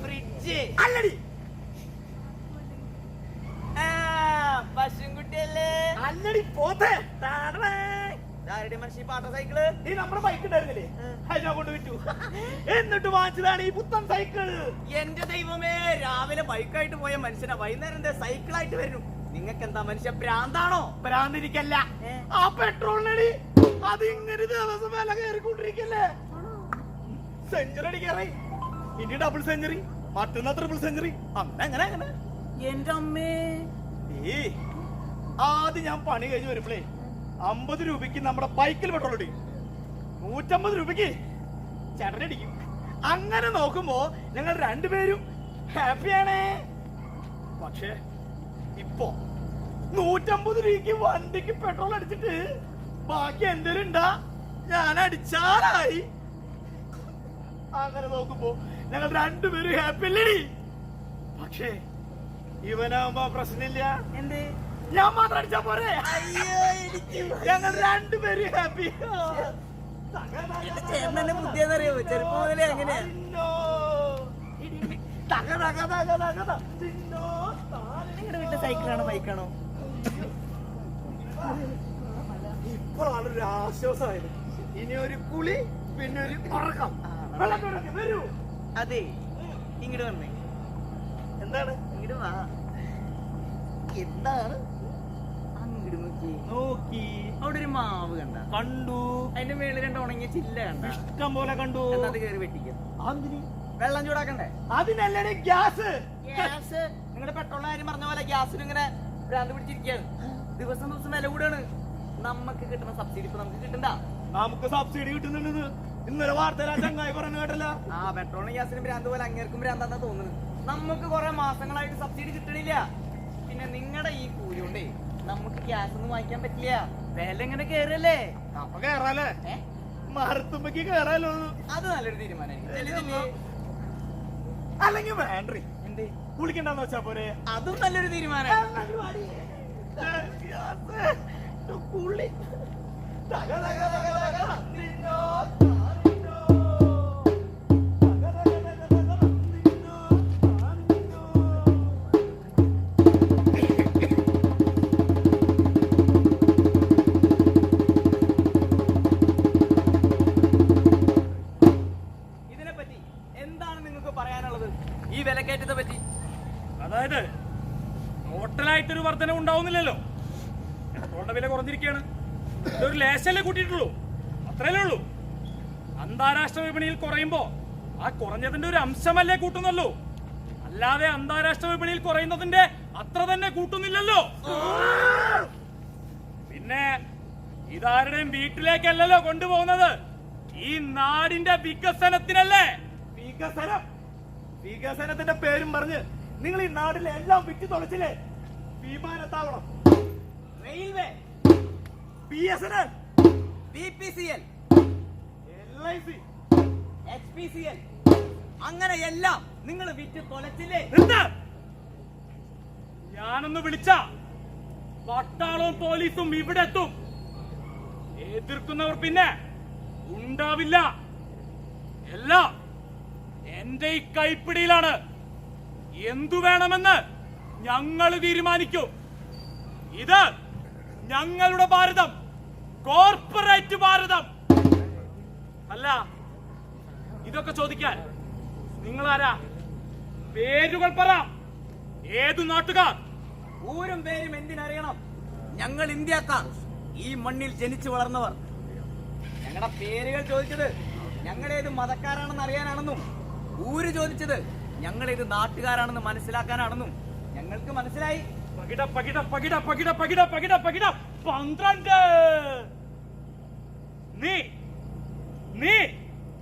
ഫ്രിഡ്ജ് അല്ലടി. പശുൻകുട്ടിയല്ലേ? അല്ലടി പോത്തെ. ആരുടെ മനുഷ്യ പാട്ട സൈക്കിള്? ഈ നമ്മുടെ ബൈക്ക് ഉണ്ടായിരുന്നില്ലേ, അത് ഞാൻ കൊണ്ട് വിറ്റു. എന്നിട്ട് വാങ്ങിച്ചതാണ് ഈ പുത്തൻ സൈക്കിൾ. എന്റെ ദൈവമേ, രാവിലെ ബൈക്കായിട്ട് പോയ മനുഷ്യനെ വൈകുന്നേരം എന്താ സൈക്കിളായിട്ട് വരുന്നു? നിങ്ങൾക്ക് എന്താ മനുഷ്യ ഭ്രാന്താണോ? ഭ്രാന്തിരിക്കല്ല, ആ പെട്രോളിനടി അത് ഇങ്ങനെ ദിവസം വില കയറിക്കൊണ്ടിരിക്കല്ലേ. സെഞ്ചുറി അടിക്കാറായി. ഇനി ഡബിൾ സെഞ്ചുറി, മറ്റന്നാ ട്രിപ്പിൾ സെഞ്ചുറി, അങ്ങനെ അങ്ങനെ. എന്റെ അമ്മേ, ആദ്യം ഞാൻ പണി കഴിഞ്ഞ് വരുമ്പോഴേ 50 രൂപയ്ക്ക് നമ്മുടെ ബൈക്കിൽ പെട്രോൾ അടിക്കും, 150 രൂപയ്ക്ക് ചേട്ടനടിക്കും. അങ്ങനെ നോക്കുമ്പോ ഞങ്ങൾ രണ്ടുപേരും ഹാപ്പിയാണേ. പക്ഷേ ഇപ്പൊ 150 രൂപയ്ക്ക് വണ്ടിക്ക് പെട്രോൾ അടിച്ചിട്ട് ബാക്കി എന്തേലും ഉണ്ടാ ഞാൻ അടിച്ചാലായി. അങ്ങനെ നോക്കുമ്പോ ഞങ്ങൾ രണ്ടുപേരും ഹാപ്പി അല്ലേടി. പക്ഷേ ഇവനാവുമ്പോ പ്രശ്നമില്ല. എന്ത്? ഞാൻ മാത്രം അടിച്ചാ പോരെ? അയ്യോ, എനിക്ക് ഞങ്ങൾ രണ്ടുപേരും ഹാപ്പി. ചേട്ടനെ ബുദ്ധിയെന്നറിയോ? ചെറുപ്പം മുതലേ അങ്ങനെയാ. നിങ്ങളുടെ വീട്ടിൽ സൈക്കിളാണോ ബൈക്കാണോ? ഇപ്പോഴാണ് ഒരു ആശ്വാസമായത്. ഇനി ഒരു കുളി, പിന്നെ ഒരു ഉറക്കം. വെള്ളത്തിലൊക്കെ വരൂ. അതെ, ഇങ്ങോട്ട് വന്നേ. എന്താണ്? ഇങ്ങോട്ട് വാ. എന്താണ്? അങ്ങോട്ട് നോക്കി നോക്കി. അവിടെ ഒരു മാവ് കണ്ട? കണ്ടു. അതിന്റെ മേളിൽ 2 ഉണങ്ങിയ ചില്ല കണ്ട? ഇഷ്ടം പോലെ കണ്ടു. എന്നാ അത് കയറി വെട്ടിക്കാം. അതിന് വെള്ളം ചൂടാക്കണ്ടേ? അതിനല്ലേ ഗ്യാസ്. ഗ്യാസ് നിങ്ങളുടെ പെട്രോളിന്റെ കാര്യം പറഞ്ഞ പോലെ ഗ്യാസിന് ഇങ്ങനെ ഭ്രാന്ത് പിടിച്ചിരിക്കുകയാണ്. ദിവസം ദിവസം വില കൂടാണ്. നമുക്ക് കിട്ടുന്ന സബ്സിഡി ഇപ്പൊ നമുക്ക് കിട്ടണ്ട. നമുക്ക് സബ്സിഡി കിട്ടുന്നുണ്ട്. ഇന്നലെ വാർത്തയിലാ ചങ്ങായി പറഞ്ഞു കേട്ടല്ല. ആ പെട്രോളിനും ഗ്യാസിനും ഭ്രാന്ത് പോലെ അങ്ങേർക്കും ഭ്രാന്താന്നാ തോന്നുന്നത്. നമുക്ക് കുറെ മാസങ്ങളായിട്ട് സബ്സിഡി കിട്ടണില്ല. പിന്നെ നിങ്ങളുടെ ഈ കൂലി കൊണ്ടേ നമുക്ക് ഗ്യാസ് ഒന്നും വാങ്ങിക്കാൻ പറ്റില്ല. വില ഇങ്ങനെ കേറല്ലേ. അപ്പൊ കേറാലേ, മരത്തുമ്പക്ക് കേറാലോ. അത് നല്ലൊരു തീരുമാനമായിരിക്കും. അല്ലെങ്കിൽ വേണ്ടേ, എന്ത് കുളിക്കണ്ടെന്ന് വെച്ചാ പോരെ? അതും നല്ലൊരു തീരുമാനം. കുളി. ഇതിനെപ്പറ്റി എന്താണ് നിങ്ങൾക്ക് പറയാനുള്ളത്? ഈ വിലക്കയറ്റത്തെ പറ്റി. അതായത് ടോട്ടലായിട്ടൊരു വർധന ഉണ്ടാവുന്നില്ലല്ലോ. പെട്രോളിന്റെ വില കുറഞ്ഞിരിക്കുകയാണ്. ഇതൊരു ലേശല്ലേ കൂട്ടിയിട്ടുള്ളൂ, അത്രയല്ലേ ഉള്ളൂ. അന്താരാഷ്ട്ര വിപണിയിൽ കുറയുമ്പോ ആ കുറഞ്ഞതിന്റെ ഒരു അംശമല്ലേ കൂട്ടുന്നുള്ളൂ, അല്ലാതെ അന്താരാഷ്ട്ര വിപണിയിൽ കുറയുന്നതിന്റെ അത്ര തന്നെ കൂട്ടുന്നില്ലല്ലോ. പിന്നെ ഇതാരുടെയും വീട്ടിലേക്കല്ലല്ലോ കൊണ്ടുപോകുന്നത്, ഈ നാടിന്റെ വികസനത്തിനല്ലേ. വികസനത്തിന്റെ പേരും പറഞ്ഞ് നിങ്ങൾ ഈ നാട്ടിലെ എല്ലാം വിറ്റ് തുളച്ചില്ലേ? വിമാനത്താവളം, railway, BSNL, BPCL, LIC, HPCL, അങ്ങനെ എല്ലാം നിങ്ങൾ വിറ്റ് തൊലച്ചില്ലേ? ഞാനൊന്ന് വിളിച്ച പട്ടാളവും പോലീസും ഇവിടെ എത്തും. എതിർക്കുന്നവർ പിന്നെ ഉണ്ടാവില്ല. എല്ലാം എന്റെ ഈ കൈപ്പിടിയിലാണ്. എന്തു വേണമെന്ന് ഞങ്ങൾ തീരുമാനിക്കും. ഇത് ഞങ്ങളുടെ ഭാരതം, കോർപ്പറേറ്റ് ഭാരതം. അല്ല, ഇതൊക്കെ ചോദിക്കാൻ നിങ്ങളാരാ? പേരുകൾ പറ. ഏതു നാട്ടുകാർ? ഊരും പേരും എന്തിനറിയണം? ഞങ്ങൾ ഇന്ത്യക്കാർ, ഈ മണ്ണിൽ ജനിച്ചു വളർന്നവർ. ഞങ്ങളുടെ പേരുകൾ ചോദിച്ചത് ഞങ്ങളേത് മതക്കാരാണെന്ന് അറിയാനാണെന്നും ഊര് ചോദിച്ചത് ഞങ്ങളേത് നാട്ടുകാരാണെന്ന് മനസ്സിലാക്കാനാണെന്നും ഞങ്ങൾക്ക് മനസ്സിലായി. പകിട പകിട പകിട പകിട പകിട പകിട പകിട 12. നീ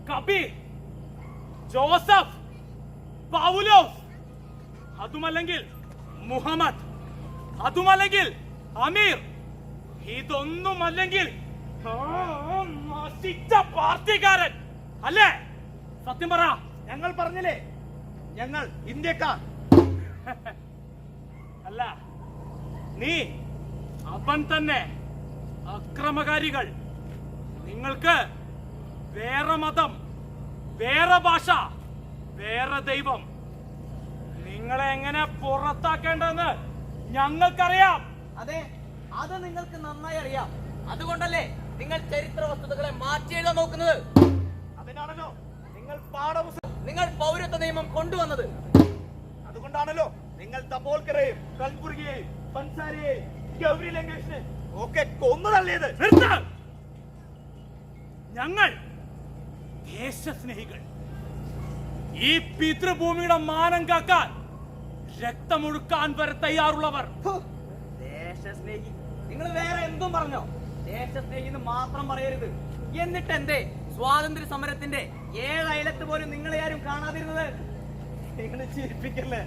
കബീർ, ജോസഫ്, പൗലോസ്, അതുമല്ലെങ്കിൽ മുഹമ്മദ്, അതുമല്ലെങ്കിൽ അമീർ, ഇതൊന്നുമല്ലെങ്കിൽ നശിച്ച പാർട്ടിക്കാരൻ അല്ലേ? സത്യം പറ. ഞങ്ങൾ പറഞ്ഞില്ലേ, ഞങ്ങൾ ഇന്ത്യക്കാർ. അല്ല, നീ അവൻ തന്നെ. അക്രമകാരികൾ. നിങ്ങൾക്ക് വേറെ മതം, വേറെ ഭാഷ, വേറെ ദൈവം. നിങ്ങളെ എങ്ങനെ പുറത്താക്കേണ്ടെന്ന് ഞങ്ങൾക്കറിയാം. അതെ, അത് നിങ്ങൾക്ക് നന്നായി അറിയാം. അതുകൊണ്ടല്ലേ നിങ്ങൾ ചരിത്ര വസ്തുതകളെ മാറ്റി എഴുതാൻ നോക്കുന്നത്. അതിനാണല്ലോ നിങ്ങൾ പാഠപുസ്തകം, നിങ്ങൾ പൗരത്വ നിയമം കൊണ്ടുവന്നത്. അതുകൊണ്ടാണല്ലോ നിങ്ങൾ തപോൽക്കരെയും കൽബുർഗിയെയും പൻസാരിയെയും ഗൗരി ലങ്കേഷിനെ ഒക്കെ കൊന്നു തള്ളിയത്. ഞങ്ങൾ ദേശസ്നേഹികൾ. ഈ പിതൃഭൂമിയുടെ മാനം കാക്കാൻ രക്തമൊഴുക്കാൻ വരെ തയ്യാറുള്ളവർ. ദേശസ്നേഹി, നിങ്ങൾ വേറെ എന്തും പറഞ്ഞോ, ദേശസ്നേഹി എന്ന് മാത്രം പറയരുത്. എന്നിട്ട് എന്തേ സ്വാതന്ത്ര്യ സമരത്തിന്റെ 7 അയലത്ത് പോലും നിങ്ങളെ ആരും കാണാതിരുന്നത്? നിങ്ങൾ ചിരിപ്പിക്കല്ലേ?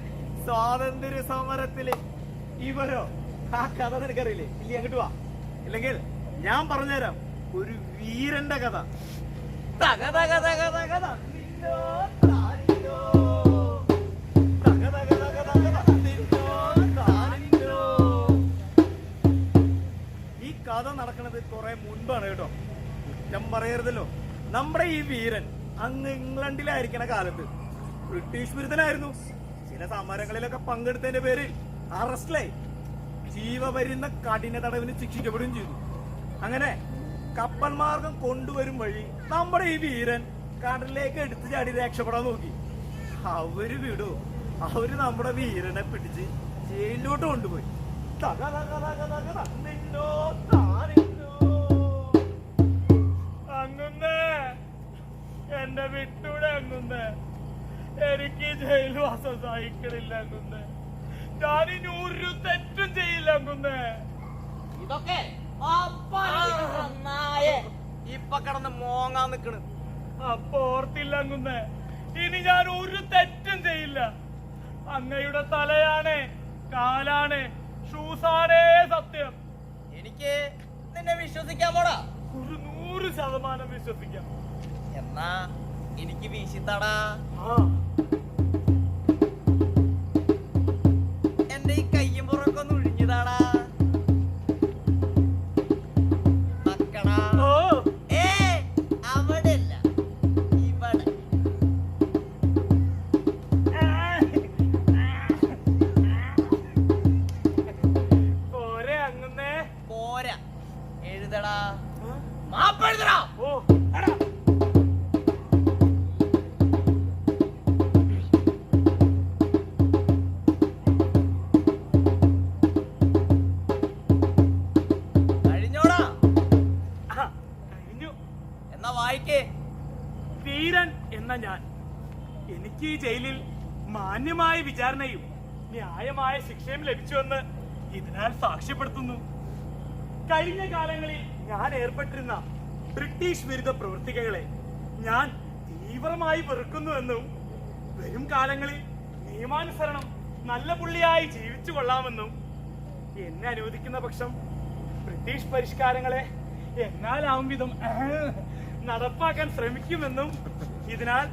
സ്വാതന്ത്ര്യ സമരത്തില് ഇവരോ? ആ കഥ നിനക്കറിയില്ലേ? ഇല്ല, അങ്ങോട്ട് വാ. ഇല്ലെങ്കിൽ ഞാൻ പറഞ്ഞുതരാം ഒരു വീരന്റെ കഥ. തക തക തക തക നിന്നോ താനിന്നോ, തക തക തക തക നിന്നോ താനിന്നോ. ഈ കഥ നടക്കുന്നത് കുറെ മുൻപാണ് കേട്ടോ, കുറ്റം പറയരുതല്ലോ. നമ്മുടെ ഈ വീരൻ അങ്ങ് ഇംഗ്ലണ്ടിലായിരിക്കണ കാലത്ത് ബ്രിട്ടീഷ് വിരുദ്ധനായിരുന്നു. ചില സമരങ്ങളിലൊക്കെ പങ്കെടുത്തതിന്റെ പേരിൽ അറസ്റ്റിലായി ജീവപര്യന്ത കഠിന തടവിന് ശിക്ഷിക്കപ്പെടുകയും ചെയ്തു. അങ്ങനെ കപ്പൽ മാർഗം കൊണ്ടുവരും വഴി നമ്മുടെ ഈ വീരൻ കടലിലേക്ക് എടുത്തു ചാടി രക്ഷപ്പെടാൻ നോക്കി. അവര് വിടൂ, അവര് നമ്മുടെ വീരനെ പിടിച്ച് ജയിലിലോട്ട് കൊണ്ടുപോയി. തക തക തക തക തന്നിന്നോ താനിന്നോ. അങ്ങുന്നേ, എന്നെ വിട്ടൂടെ അങ്ങുന്നേ. എനിക്ക് ജയിൽവാസം സഹിക്കണില്ല അങ്ങുന്നേ. ഞാനിനി ഒരു തെറ്റും ചെയ്യില്ല അങ്ങുന്നേ. ഇതൊക്കെ ഇപ്പൊ കിടന്ന് മോങ്ങാൻ നിക്കണ്. അപ്പൊ ഓർത്തില്ല അങ്ങുന്നേ, ഇനി ഞാൻ ഒരു തെറ്റും ചെയ്യില്ല. അങ്ങയുടെ തലയാണ്, കാലാണ്, ഷൂസാണേ സത്യം. എനിക്ക് നിന്നെ വിശ്വസിക്കാമോടാ? ഒരു 100% വിശ്വസിക്കാം. എന്നാ എനിക്ക് വീശിത്തടാ. എന്റെ ഈ കയ്യും പുറക്കൊന്ന് ഒഴിഞ്ഞതാടാ. മക്കടാ. അവിടെ അല്ല, ഇവിടെ. പോരെ അങ്ങുന്നേ? പോരാ, എഴുതടാ. മാപ്പെഴുതടാ. ഓ, എടാ. എന്ന ഞാൻ, എനിക്ക് ഈ ജയിലിൽ മാന്യമായ വിചാരണയും ന്യായമായ ശിക്ഷയും ലഭിച്ചുവെന്ന് ഇതിനാൽ സാക്ഷ്യപ്പെടുത്തുന്നു. കഴിഞ്ഞ കാലങ്ങളിൽ ഞാൻ ഏർപ്പെട്ടിരുന്ന ബ്രിട്ടീഷ് വിരുദ്ധ പ്രവൃത്തികളെ ഞാൻ തീവ്രമായി വെറുക്കുന്നുവെന്നും വരും കാലങ്ങളിൽ നിയമാനുസരണം നല്ല പുള്ളിയായി ജീവിച്ചു കൊള്ളാമെന്നും എന്നെ അനുവദിക്കുന്ന പക്ഷം ബ്രിട്ടീഷ് പരിഷ്കാരങ്ങളെ എന്നാലാവും വിധം നടപ്പാക്കാൻ ശ്രമിക്കുമെന്നും ഇതിനാൽ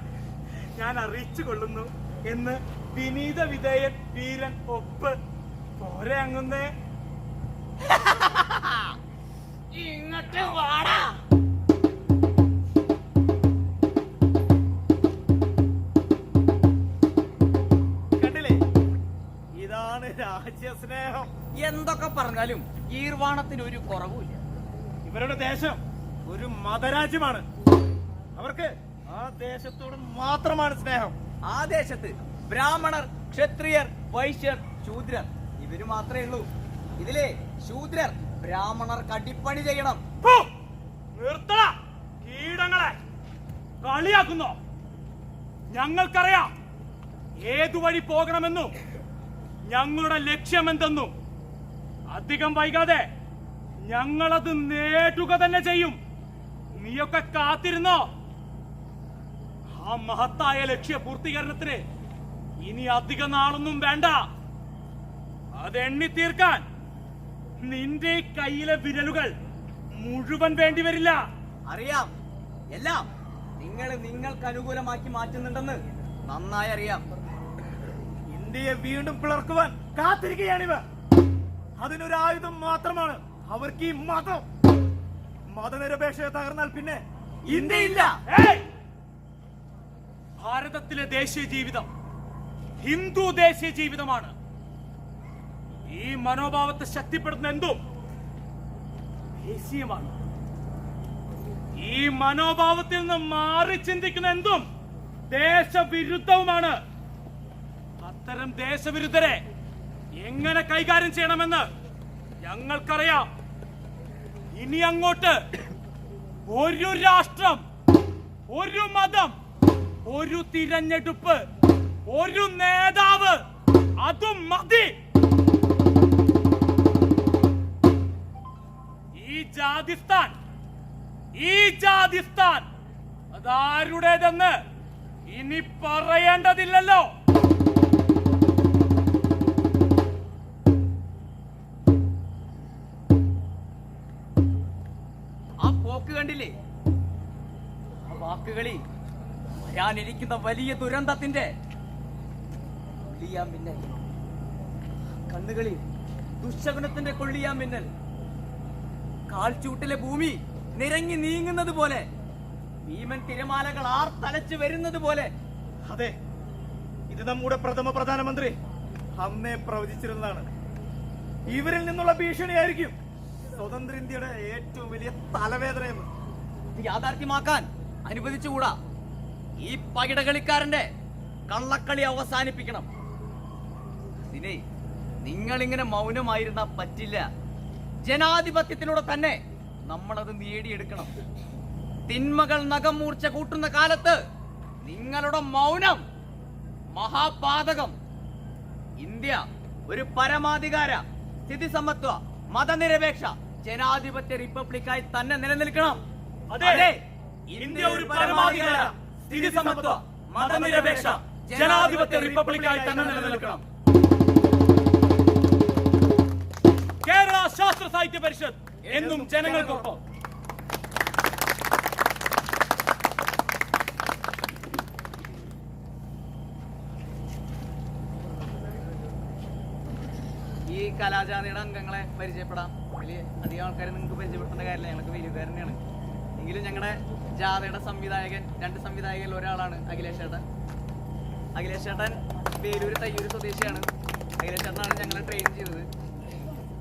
ഞാൻ അറിയിച്ചു കൊള്ളുന്നു എന്ന് വിനീത വിധേയൻ വീരൻ ഒപ്പ്. പോരെ അങ്ങുന്നേ? ഇങ്ങോട്ട് വാടാ. കണ്ടില്ലേ, ഇതാണ് രാജ്യസ്നേഹം. എന്തൊക്കെ പറഞ്ഞാലും ഈർവാണത്തിന് ഒരു കുറവുമില്ല. ഇവരുടെ ദേശം ഒരു മതരാജ്യമാണ്. അവർക്ക് ആ ദേശത്തോട് മാത്രമാണ് സ്നേഹം. ആ ദേശത്ത് ബ്രാഹ്മണർ, ക്ഷത്രിയർ, വൈശ്യർ, ശൂദ്രർ ഇവര് മാത്രമേ ഉള്ളൂ. ഇതിലെ ശൂദ്രർ ബ്രാഹ്മണർക്ക് അടിപ്പണി ചെയ്യണം. നിർത്തട കീടങ്ങളെ, കളിയാക്കുന്നോ? ഞങ്ങൾക്കറിയാം ഏതു വഴി പോകണമെന്നും ഞങ്ങളുടെ ലക്ഷ്യമെന്തെന്നും. അധികം വൈകാതെ ഞങ്ങളത് നേടുക തന്നെ ചെയ്യും. നീയൊക്കെ കാത്തിരുന്നോ? ആ മഹത്തായ ലക്ഷ്യ പൂർത്തീകരണത്തിന് ഇനി അധിക നാളൊന്നും വേണ്ട. അത് എണ്ണി തീർക്കാൻ നിന്റെ കയ്യിലെ വിരലുകൾ മുഴുവൻ വേണ്ടി വരില്ല. അറിയാം, എല്ലാം നിങ്ങൾ നിങ്ങൾക്ക് അനുകൂലമാക്കി മാറ്റുന്നുണ്ടെന്ന് നന്നായി അറിയാം. ഇന്ത്യയെ വീണ്ടും പിളർക്കുവാൻ കാത്തിരിക്കുകയാണിവ. അതിനൊരു ആയുധം മാത്രമാണ് അവർക്ക് ഈ മതം. മതനിരപേക്ഷത തകർന്നാൽ പിന്നെ ഇന്ത്യയില്ല. ഭാരതത്തിലെ ദേശീയ ജീവിതം ഹിന്ദു ദേശീയ ജീവിതമാണ്. ഈ മനോഭാവത്തെ ശക്തിപ്പെടുത്തുന്ന എന്തും ദേശീയമാണ്. ഈ മനോഭാവത്തിൽ നിന്ന് മാറി ചിന്തിക്കുന്ന എന്തും ദേശവിരുദ്ധവുമാണ്. അത്തരം ദേശവിരുദ്ധരെ എങ്ങനെ കൈകാര്യം ചെയ്യണമെന്ന് ഞങ്ങൾക്കറിയാം. ഇനി അങ്ങോട്ട് ഒരു രാഷ്ട്രം, ഒരു മതം, ഒരു തിരഞ്ഞെടുപ്പ്, ഒരു നേതാവ്, അതും മതി. ഈ ജാതിസ്ഥാൻ അതാരുടേതെന്ന് ഇനി പറയേണ്ടതില്ലല്ലോ. ആ പോക്ക് കണ്ടില്ലേ? ആ വാക്കുകളിൽ വരാനിരിക്കുന്ന വലിയ ദുരന്തത്തിന്റെ കൊള്ളിയാൻ മിന്നൽ, കണ്ണുകളിൽ ദുശകുനത്തിന്റെ കൊള്ളിയാൻ മിന്നൽ, കാൽച്ചൂട്ടിലെ ഭൂമി നിരങ്ങി നീങ്ങുന്നത് പോലെ, ഭീമൻ തിരമാലകൾ ആർത്തലച്ചു വരുന്നത് പോലെ. അതെ, ഇത് നമ്മുടെ പ്രഥമ പ്രധാനമന്ത്രി അന്നേ പ്രവചിച്ചിരുന്നതാണ്. ഇവരിൽ നിന്നുള്ള ഭീഷണിയായിരിക്കും സ്വതന്ത്ര ഇന്ത്യയുടെ ഏറ്റവും വലിയ തലവേദനയെന്ന്. ഇത് യാഥാർത്ഥ്യമാക്കാൻ അനുവദിച്ചുകൂടാ. ഈ പകിടകളിക്കാരന്റെ കള്ളക്കളി അവസാനിപ്പിക്കണം. ഇതിനെ നിങ്ങളിങ്ങനെ മൗനമായിരുന്നാ പറ്റില്ല. ജനാധിപത്യത്തിലൂടെ തന്നെ നമ്മളത് നേടിയെടുക്കണം. തിന്മകൾ നഖം മൂർച്ച കൂട്ടുന്ന കാലത്ത് നിങ്ങളുടെ മൗനം മഹാപാതകം. ഇന്ത്യ ഒരു പരമാധികാര, സ്ഥിതിസമത്വ, മതനിരപേക്ഷ, ജനാധിപത്യ റിപ്പബ്ലിക്കായി തന്നെ നിലനിൽക്കണം. അതെ, ഇന്ത്യ ഒരു പരമാധികാര, സ്ഥിതിസമത്വ, മതനിരപേക്ഷ, ജനാധിപത്യ റിപ്പബ്ലിക്കായി തന്നെ നിലനിൽക്കണം. കേരള ശാസ്ത്ര സാഹിത്യ പരിഷത്ത് എന്നും ജനങ്ങൾക്കൊപ്പം. ഈ കലാജാതിയുടെ അംഗങ്ങളെ പരിചയപ്പെടാം. വലിയ അധികം ആൾക്കാരെ നിങ്ങൾക്ക് പരിചയപ്പെടുത്തേണ്ട കാര്യമില്ല, ഞങ്ങൾക്ക് വലിയകാരനെയാണ്. എങ്കിലും ഞങ്ങളുടെ ജാഥയുടെ സംവിധായകൻ, 2 സംവിധായകരിൽ ഒരാളാണ് അഖിലേഷ് ചേട്ടൻ. അഖിലേഷ് ചേട്ടൻ വേലൂർ തയ്യൂർ സ്വദേശിയാണ്. അഖിലേഷ് ചേട്ടനാണ് ഞങ്ങളെ ട്രെയിൻ ചെയ്തത്.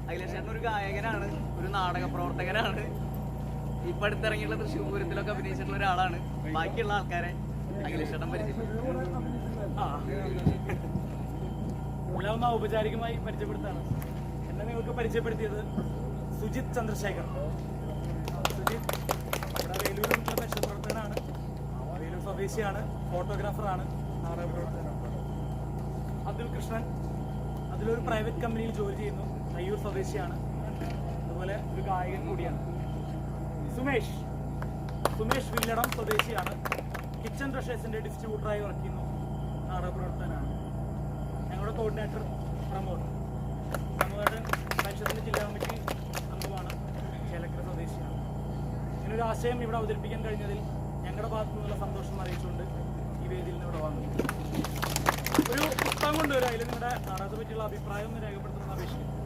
അഖിലേഷ് ചേട്ടൻ ഒരു ഗായകനാണ്, ഒരു നാടക പ്രവർത്തകനാണ്. ഇപ്പൊ അടുത്തിറങ്ങിയുള്ള തൃശ്ശൂർ പൂരത്തിലൊക്കെ അഭിനയിച്ചിട്ടുള്ള ഒരാളാണ്. ബാക്കിയുള്ള ആൾക്കാരെ അഖിലേഷ് ചേട്ടൻ പരിചയപ്പെട്ടു. ഉലവ ഔപചാരികമായി പരിചയപ്പെടുത്താണ്. എന്നെ നിങ്ങൾക്ക് പരിചയപ്പെടുത്തിയത് സുജിത് ചന്ദ്രശേഖർ. സുജിത് ഇവിടെ വേലൂർ പരിഷത്ത് പ്രവർത്തകനാണ്. വേലൂർ സ്വദേശിയാണ്, ഫോട്ടോഗ്രാഫറാണ്, നാടകപ്രവർത്തകനാണ്. അബ്ദുൽ കൃഷ്ണൻ അതിലൊരു പ്രൈവറ്റ് കമ്പനിയിൽ ജോലി ചെയ്യുന്നു, അയ്യൂർ സ്വദേശിയാണ്, അതുപോലെ ഒരു ഗായകൻ കൂടിയാണ്. സുമേഷ് വില്ലടം സ്വദേശിയാണ്, കിച്ചൺ ട്രഷേഴ്സിൻ്റെ ഡിസ്ട്രിബ്യൂട്ടറായി വർക്ക് ചെയ്യുന്നു, നാടകപ്രവർത്തകനാണ്. ഞങ്ങളുടെ കോർഡിനേറ്റർ പ്രമോദ് പരിഷത്തിന്റെ ജില്ലാ കമ്മിറ്റി അംഗമാണ്, ചേലക്കര സ്വദേശിയാണ്. ഇങ്ങനൊരു ആശയം ഇവിടെ അവതരിപ്പിക്കാൻ കഴിഞ്ഞതിൽ ഞങ്ങളുടെ ഭാഗത്തു നിന്നുള്ള സന്തോഷം അറിയിച്ചുകൊണ്ട് ഈ വേദിയിൽ നിന്ന് ഇവിടെ വന്നു. ഒരു പുസ്തകം കൊണ്ടുവരും, അതിൽ നിങ്ങളുടെ നാടകത്തെ പറ്റിയുള്ള അഭിപ്രായം ഒന്ന് രേഖപ്പെടുത്തുന്ന അപേക്ഷിക്കുന്നു.